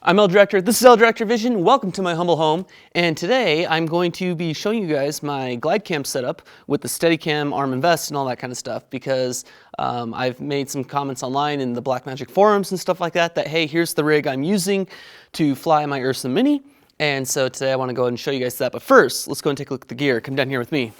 I'm L Director, this is L Director Vision, welcome to my humble home, and today I'm going to be showing you guys my Glidecam setup with the Steadicam arm and vest and all that kind of stuff because I've made some comments online in the Blackmagic forums and stuff like that hey, here's the rig I'm using to fly my URSA Mini, and so today I want to go ahead and show you guys that, but first let's go and take a look at the gear. Come down here with me.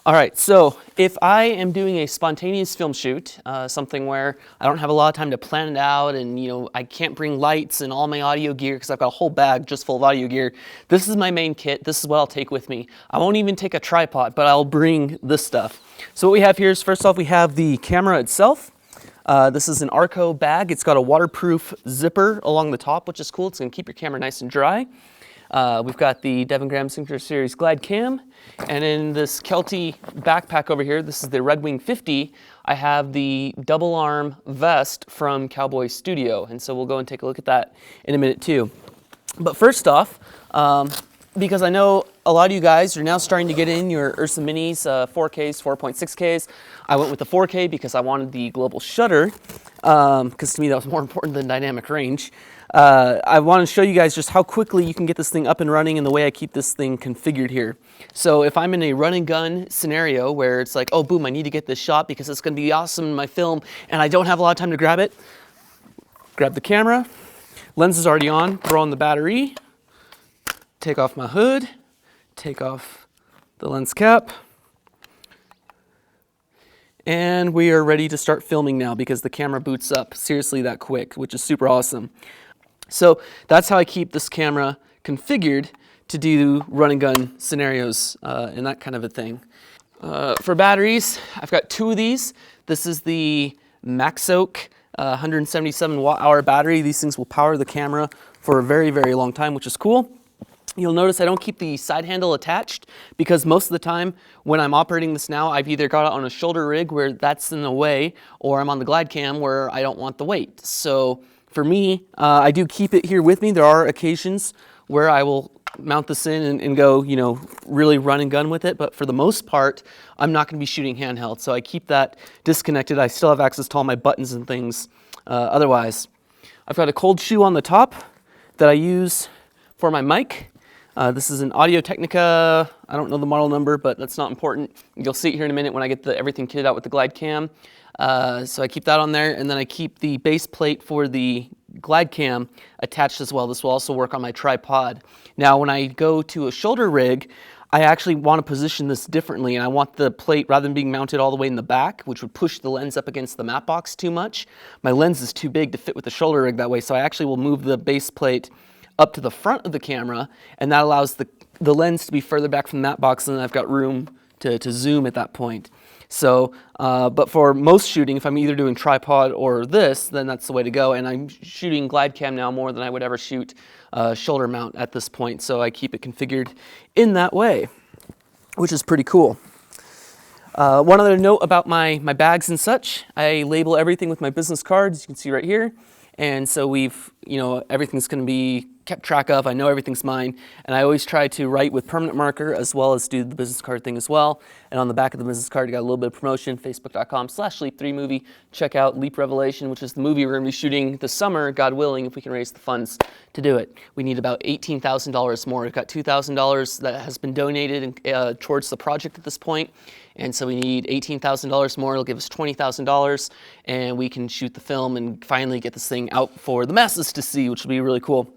Alright, so if I am doing a spontaneous film shoot, something where I don't have a lot of time to plan it out and I can't bring lights and all my audio gear because I've got a whole bag just full of audio gear, this is my main kit. This is what I'll take with me. I won't even take a tripod, but I'll bring this stuff. So what we have here is, first off, we have the camera itself. This is an Arco bag. It's got a waterproof zipper along the top, which is cool. It's going to keep your camera nice and dry. We've got the Devon Graham Signature Series Glidecam, and in this Kelty backpack over here, this is the Red Wing 50, I have the double arm vest from Cowboy Studio, and so we'll go and take a look at that in a minute too. But first off, because I know a lot of you guys are now starting to get in your URSA Minis, 4Ks, 4.6Ks. I went with the 4K because I wanted the global shutter, because to me that was more important than dynamic range. I want to show you guys just how quickly you can get this thing up and running and the way I keep this thing configured here. So if I'm in a run and gun scenario where it's like, oh boom, I need to get this shot because it's going to be awesome in my film and I don't have a lot of time to grab it, grab the camera, lens is already on, throw on the battery, take off my hood, take off the lens cap, and we are ready to start filming now because the camera boots up seriously that quick, which is super awesome. So that's how I keep this camera configured to do run and gun scenarios and that kind of a thing. For batteries, I've got two of these. This is the Maxoak 177 watt-hour battery. These things will power the camera for a very, very long time, which is cool. You'll notice I don't keep the side handle attached because most of the time when I'm operating this now, I've either got it on a shoulder rig where that's in the way, or I'm on the Glidecam where I don't want the weight. So for me, I do keep it here with me. There are occasions where I will mount this in and go, really run and gun with it. But for the most part, I'm not going to be shooting handheld. So I keep that disconnected. I still have access to all my buttons and things otherwise. I've got a cold shoe on the top that I use for my mic. This is an Audio Technica, I don't know the model number, but that's not important. You'll see it here in a minute when I get everything kitted out with the Glidecam. So I keep that on there, and then I keep the base plate for the Glidecam attached as well. This will also work on my tripod. Now when I go to a shoulder rig, I actually want to position this differently, and I want the plate, rather than being mounted all the way in the back, which would push the lens up against the matte box too much, my lens is too big to fit with the shoulder rig that way, so I actually will move the base plate up to the front of the camera, and that allows the lens to be further back from that box, and then I've got room to zoom at that point. So, but for most shooting, if I'm either doing tripod or this, then that's the way to go, and I'm shooting Glidecam now more than I would ever shoot shoulder mount at this point, so I keep it configured in that way, which is pretty cool. One other note about my bags and such, I label everything with my business cards, you can see right here. And so everything's going to be kept track of. I know everything's mine. And I always try to write with permanent marker as well as do the business card thing as well. And on the back of the business card, you got a little bit of promotion, facebook.com/Leap3Movie. Check out Leap Revelation, which is the movie we're going to be shooting this summer, God willing, if we can raise the funds to do it. We need about $18,000 more. We've got $2,000 that has been donated towards the project at this point. And so we need $18,000 more. It'll give us $20,000, and we can shoot the film and finally get this thing out for the masses to see, which will be really cool.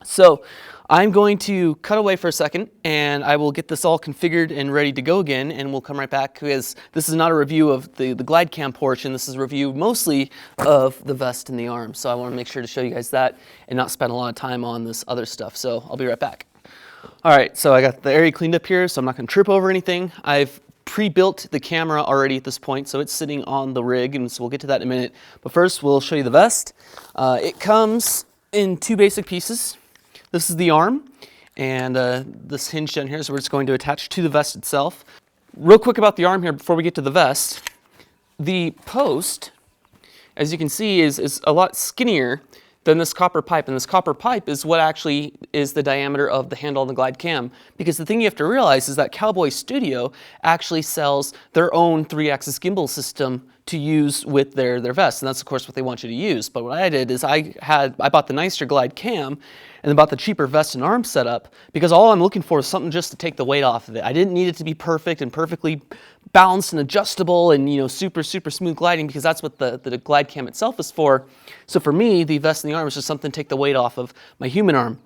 So I'm going to cut away for a second, and I will get this all configured and ready to go again, and we'll come right back because this is not a review of the Glidecam portion. This is a review mostly of the vest and the arm. So I want to make sure to show you guys that and not spend a lot of time on this other stuff. So I'll be right back. All right, so I got the area cleaned up here, so I'm not going to trip over anything. I've pre-built the camera already at this point, so it's sitting on the rig, and so we'll get to that in a minute. But first, we'll show you the vest. It comes in two basic pieces. This is the arm, and this hinge down here is where it's going to attach to the vest itself. Real quick about the arm here before we get to the vest. The post, as you can see, is a lot skinnier than this copper pipe, and this copper pipe is what actually is the diameter of the handle on the Glidecam. Because the thing you have to realize is that Cowboy Studio actually sells their own 3-axis gimbal system to use with their vest, and that's of course what they want you to use. But what I did is I bought the nicer Glidecam and then bought the cheaper vest and arm setup, because all I'm looking for is something just to take the weight off of it. I didn't need it to be perfect and perfectly balanced and adjustable and, you know, super smooth gliding, because that's what the Glidecam itself is for. So for me, the vest and the arm was just something to take the weight off of my human arm.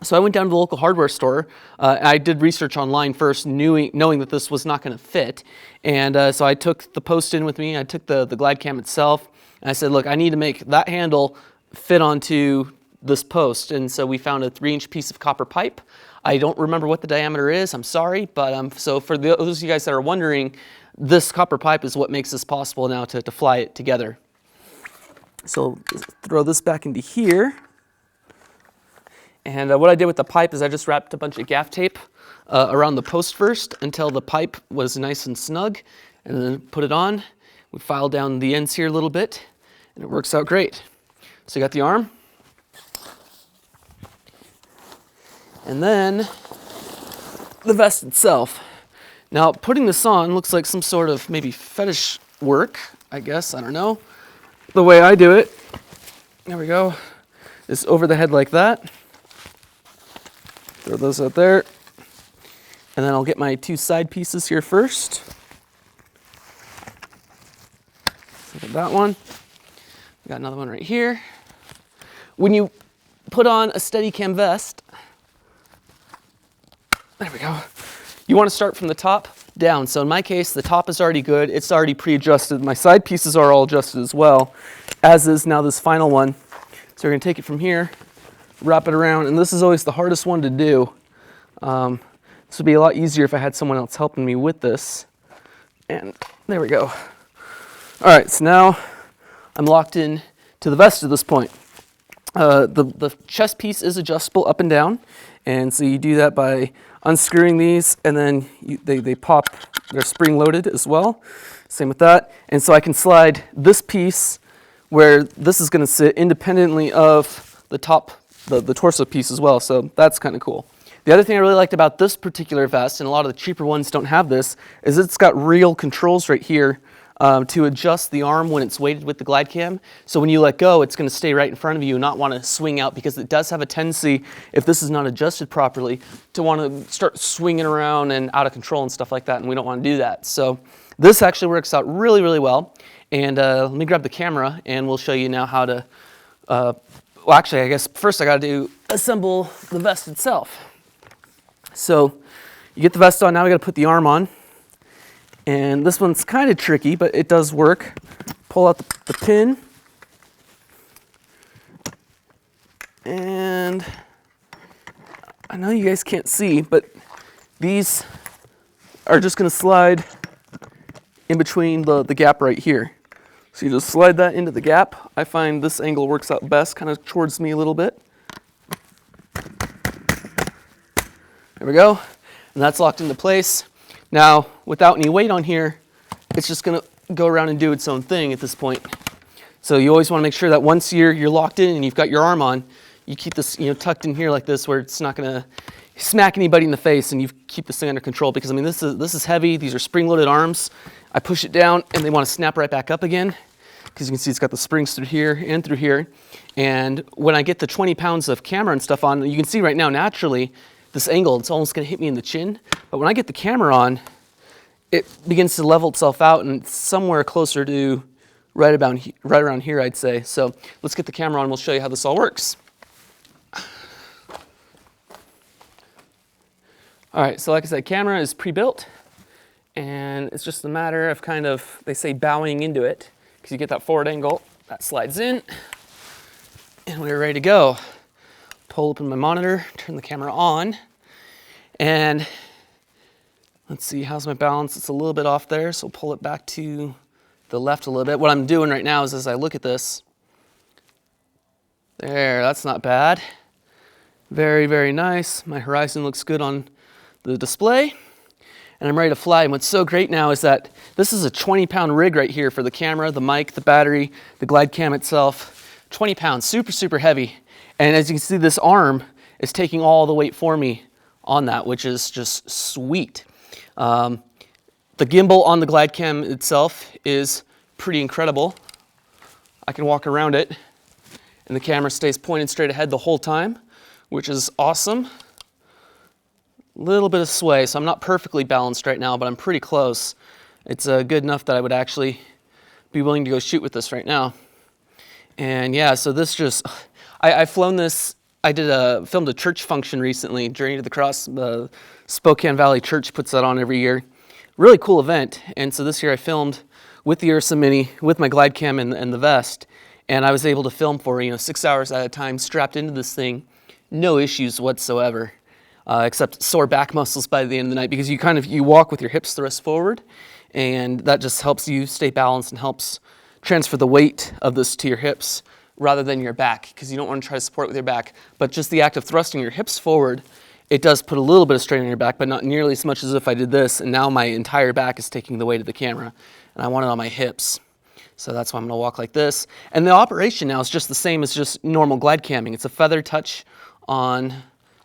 So I went down to the local hardware store. I did research online first, knowing that this was not going to fit. And so I took the post in with me. I took the Glidecam itself. And I said, look, I need to make that handle fit onto this post. And so we found a 3-inch piece of copper pipe. I don't remember what the diameter is. I'm sorry. But so for those of you guys that are wondering, this copper pipe is what makes this possible now to fly it together. So throw this back into here. And what I did with the pipe is I just wrapped a bunch of gaff tape around the post first until the pipe was nice and snug, and then put it on. We file down the ends here a little bit, and it works out great. So you got the arm. And then the vest itself. Now putting this on looks like some sort of maybe fetish work, I guess, I don't know. The way I do it, there we go, is over the head like that. Throw those out there. And then I'll get my 2 side pieces here first. Look at that one. Got another one right here. When you put on a Steadicam vest, there we go, you want to start from the top down. So in my case, the top is already good. It's already pre-adjusted. My side pieces are all adjusted as well, as is now this final one. So we're going to take it from here, wrap it around, and this is always the hardest one to do. This would be a lot easier if I had someone else helping me with this. And there we go. All right, so now I'm locked in to the vest at this point. The chest piece is adjustable up and down, and so you do that by unscrewing these, and then they pop, they're spring loaded as well. Same with that. And so I can slide this piece where this is going to sit independently of the top, the torso piece as well, so that's kind of cool. The other thing I really liked about this particular vest, and a lot of the cheaper ones don't have this, is it's got real controls right here to adjust the arm when it's weighted with the Glidecam. So when you let go, it's going to stay right in front of you and not want to swing out, because it does have a tendency, if this is not adjusted properly, to want to start swinging around and out of control and stuff like that, and we don't want to do that. So this actually works out really, really well. And let me grab the camera, and we'll show you now how to, well, actually, I guess first I got to assemble the vest itself. So you get the vest on, now we got to put the arm on. And this one's kind of tricky, but it does work. Pull out the pin. And I know you guys can't see, but these are just going to slide in between the gap right here. So you just slide that into the gap. I find this angle works out best, kind of towards me a little bit. There we go, and that's locked into place. Now, without any weight on here, it's just gonna go around and do its own thing at this point. So you always wanna make sure that once you're locked in and you've got your arm on, you keep this, you know, tucked in here like this, where it's not gonna smack anybody in the face, and you keep this thing under control, because I mean, this is heavy. These are spring-loaded arms. I push it down and they wanna snap right back up again, because you can see it's got the springs through here and through here. And when I get the 20 pounds of camera and stuff on, you can see right now, naturally, this angle, it's almost going to hit me in the chin. But when I get the camera on, it begins to level itself out, and it's somewhere closer to right around here, I'd say. So let's get the camera on, we'll show you how this all works. All right, so like I said, camera is pre-built, and it's just a matter of kind of, they say, bowing into it, because you get that forward angle, that slides in, and we're ready to go. Pull open my monitor, turn the camera on, and let's see, how's my balance? It's a little bit off there, so pull it back to the left a little bit. What I'm doing right now is, as I look at this, there, that's not bad. Very, very nice. My horizon looks good on the display, and I'm ready to fly. And what's so great now is that this is a 20-pound rig right here for the camera, the mic, the battery, the Glidecam itself. 20 pounds, super, super heavy. And as you can see, this arm is taking all the weight for me on that, which is just sweet. The gimbal on the Glidecam itself is pretty incredible. I can walk around it and the camera stays pointed straight ahead the whole time, which is awesome. A little bit of sway, so I'm not perfectly balanced right now, but I'm pretty close. It's good enough that I would actually be willing to go shoot with this right now. And yeah, so this just, I've flown this. I filmed a church function recently, Journey to the Cross. Spokane Valley Church puts that on every year. Really cool event. And so this year I filmed with the URSA Mini, with my Glidecam and the vest. And I was able to film for 6 hours at a time, strapped into this thing, no issues whatsoever, except sore back muscles by the end of the night, because you walk with your hips thrust forward, and that just helps you stay balanced and helps transfer the weight of this to your hips rather than your back, because you don't want to try to support with your back. But just the act of thrusting your hips forward, it does put a little bit of strain on your back, but not nearly as much as if I did this, and now my entire back is taking the weight of the camera, and I want it on my hips. So that's why I'm going to walk like this. And the operation now is just the same as just normal glide camming. It's a feather touch on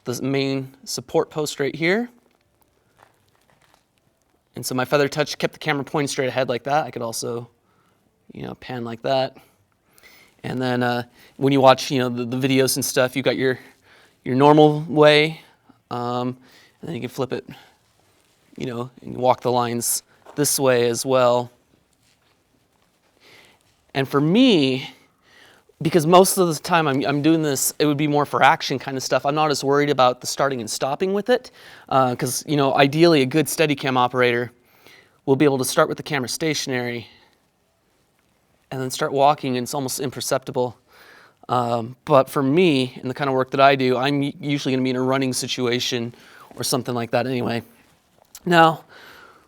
the main support post right here. And so my feather touch kept the camera pointing straight ahead like that. I could also, pan like that. And then when you watch, the videos and stuff, you got your normal way, and then you can flip it, and walk the lines this way as well. And for me, because most of the time I'm doing this, it would be more for action kind of stuff. I'm not as worried about the starting and stopping with it, because ideally a good Steadicam operator will be able to start with the camera stationary and then start walking, and it's almost imperceptible. But for me, and the kind of work that I do, I'm usually going to be in a running situation or something like that anyway. Now,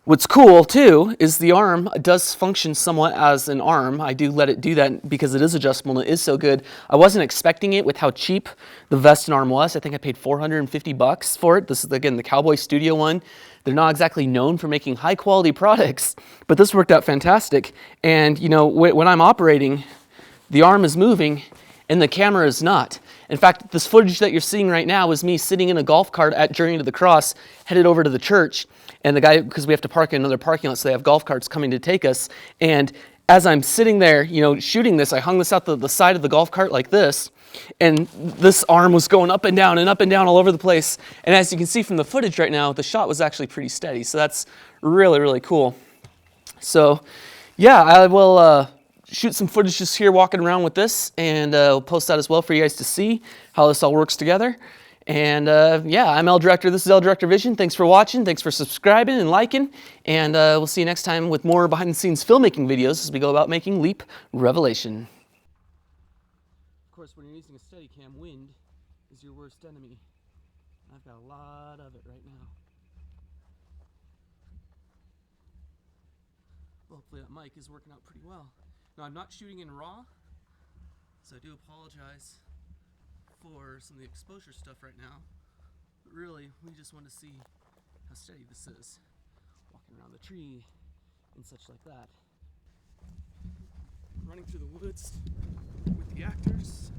what's cool too is the arm does function somewhat as an arm. I do let it do that because it is adjustable and it is so good. I wasn't expecting it with how cheap the vest and arm was. I think I paid $450 for it. This is, again, the Cowboy Studio one. They're not exactly known for making high quality products, but this worked out fantastic. And when I'm operating, the arm is moving and the camera is not. In fact, this footage that you're seeing right now is me sitting in a golf cart at Journey to the Cross, headed over to the church. And the guy, because we have to park in another parking lot, so they have golf carts coming to take us. And as I'm sitting there, shooting this, I hung this out the side of the golf cart like this. And this arm was going up and down all over the place. And as you can see from the footage right now, the shot was actually pretty steady. So that's really, really cool. So yeah, I will shoot some footage just here walking around with this, and we'll post that as well for you guys to see how this all works together. And yeah, I'm L Director. This is L Director Vision. Thanks for watching. Thanks for subscribing and liking. And we'll see you next time with more behind-the-scenes filmmaking videos as we go about making Leap Revelation. Of course, when you're using a Steadicam, wind is your worst enemy. I've got a lot of it right now. Well, hopefully that mic is working out pretty well. Now, I'm not shooting in RAW, so I do apologize for some of the exposure stuff right now. But really, we just want to see how steady this is. Walking around the tree and such like that. Running through the woods with the actors.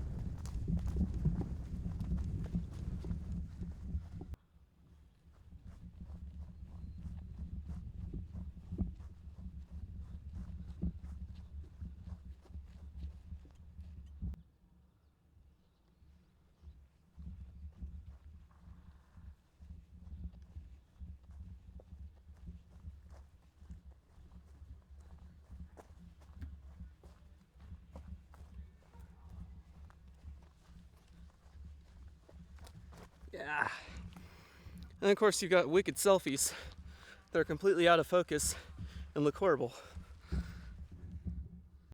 Yeah. And of course you've got wicked selfies that are completely out of focus and look horrible.